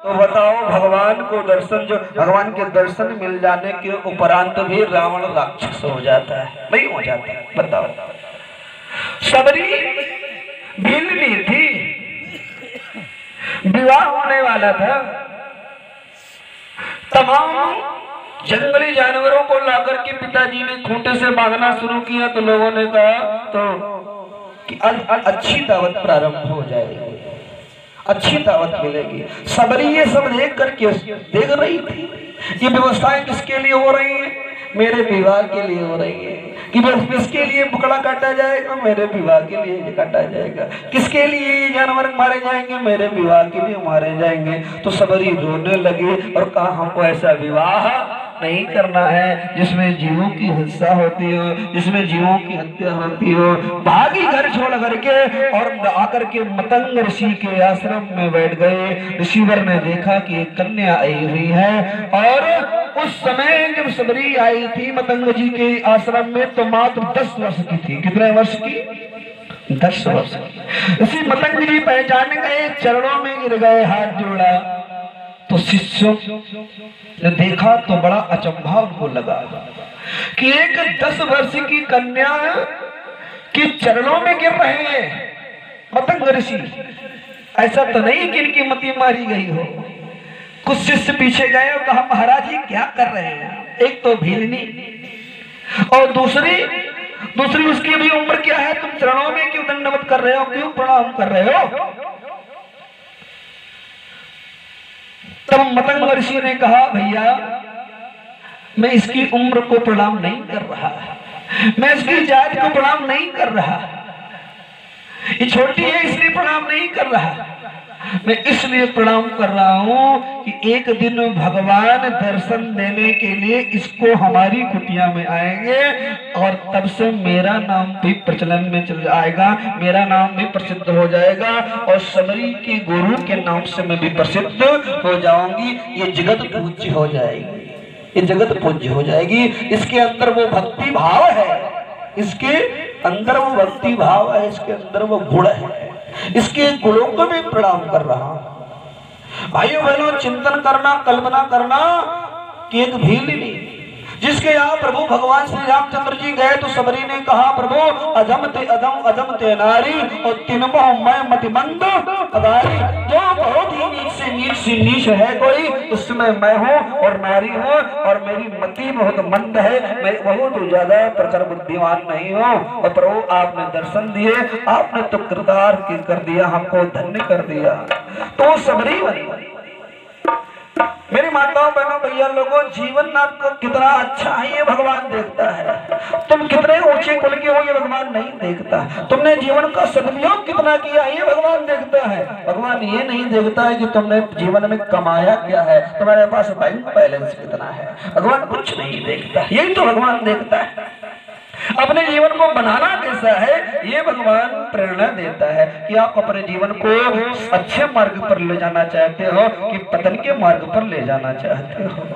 तो बताओ भगवान को दर्शन, जो भगवान के दर्शन मिल जाने के उपरांत भी रावण राक्षस हो जाता है, नहीं हो जाता है? बताओ। सबरी भीलनी थी, विवाह होने वाला था, तमाम जंगली जानवरों को लाकर के पिताजी ने खूंटे से बांधना शुरू किया। तो लोगों ने कहा तो कि अच्छी दावत प्रारंभ हो जाएगी, अच्छी दावत मिलेगी। सबरी ये सब देख करके देख रही थी, ये व्यवस्थाएं किसके लिए हो रही हैं? मेरे विवाह के लिए हो रही है। कि किसके लिए बुकड़ा काटा जाएगा? मेरे विवाह के लिए काटा जाएगा। किसके लिए ये जानवर मारे जाएंगे? मेरे विवाह के लिए मारे जाएंगे। तो सबरी रोने लगे और कहा हमको ऐसा विवाह नहीं करना है जिसमें जीवों की हिंसा होती हो, जिसमें जीवों की हत्या होती हो। भागी घर छोड़ करके और आकर के मतंग ऋषि के आश्रम में बैठ गए। ऋषिवर ने देखा कि एक कन्या आई हुई है और उस समय जब सबरी आई थी मतंग जी के आश्रम में तो मात्र 10 वर्ष की थी। कितने वर्ष की? 10 वर्ष की। इसी मतंग जी पहचान गए, चरणों में गिर गए, हाथ जोड़ा। तो शिष्यों ने देखा तो बड़ा अचंभा उनको लगा कि एक 10 वर्ष की कन्या के चरणों में गिर रहे हैं मतंग ऋषि। ऐसा तो नहीं कि इनकी मति मारी गई हो। कुछ शिष्य पीछे गए और कहा महाराज ये क्या कर रहे हैं? एक तो भीलनी और दूसरी उसकी भी उम्र क्या है? तुम चरणों में क्यों दंडवत कर रहे हो, क्यों प्रणाम कर रहे हो? तब मतंग ऋषि ने कहा भैया मैं इसकी उम्र को प्रणाम नहीं कर रहा, मैं इसकी जाति को प्रणाम नहीं कर रहा, ये छोटी है इसलिए प्रणाम नहीं कर रहा। मैं इसलिए प्रणाम कर रहा हूं कि एक दिन भगवान दर्शन देने के लिए इसको हमारी कुटिया में आएंगे और तब से मेरा नाम भी प्रचलन में चल जाएगा, मेरा नाम भी प्रसिद्ध हो जाएगा और सबरी के गुरु के नाम से मैं भी प्रसिद्ध हो जाऊंगी। ये जगत पूज्य हो जाएगी, ये जगत पूज्य हो जाएगी। इसके अंदर वो भक्ति भाव है, इसके अंदर वो भक्ति भाव है, इसके अंदर वो गुण है, इसके गुणों को भी प्रणाम कर रहा हूं। भाइयों बहनों चिंतन करना, कल्पना करना कि एक भीलनी जिसके यहाँ प्रभु भगवान श्री रामचंद्र जी गए तो सबरी ने कहा प्रभु अधम ते अधम, अधम ते नारी और तिनमो मैं मतिमंद अगारी। जो बहुत ही नीच से नीच सी नीच है कोई, उसमें मैं हूँ और नारी हूँ और मेरी मति बहुत मंद है, मैं बहुत ज्यादा प्रखर बुद्धिमान नहीं हूँ। और प्रभु आपने दर्शन दिए, आपने तो कृतार्थ कर दिया, हमको धन्य कर दिया। तो सबरी बनी। मेरी माताओं बहनों भैया लोगों, जीवन आपका कितना अच्छा है ये भगवान देखता है। तुम कितने ऊंचे कुल के हो ये भगवान नहीं देखता। तुमने जीवन का सदुपयोग कितना किया ये भगवान देखता है। भगवान ये नहीं देखता है कि तुमने जीवन में कमाया क्या है, तुम्हारे पास बैंक बैलेंस कितना है। भगवान कुछ नहीं देखता, यही तो भगवान देखता है। अपने जीवन को बनाना कैसा है ये भगवान प्रेरणा देता है कि आप अपने जीवन को अच्छे मार्ग पर ले जाना चाहते हो कि पतन के मार्ग पर ले जाना चाहते हो।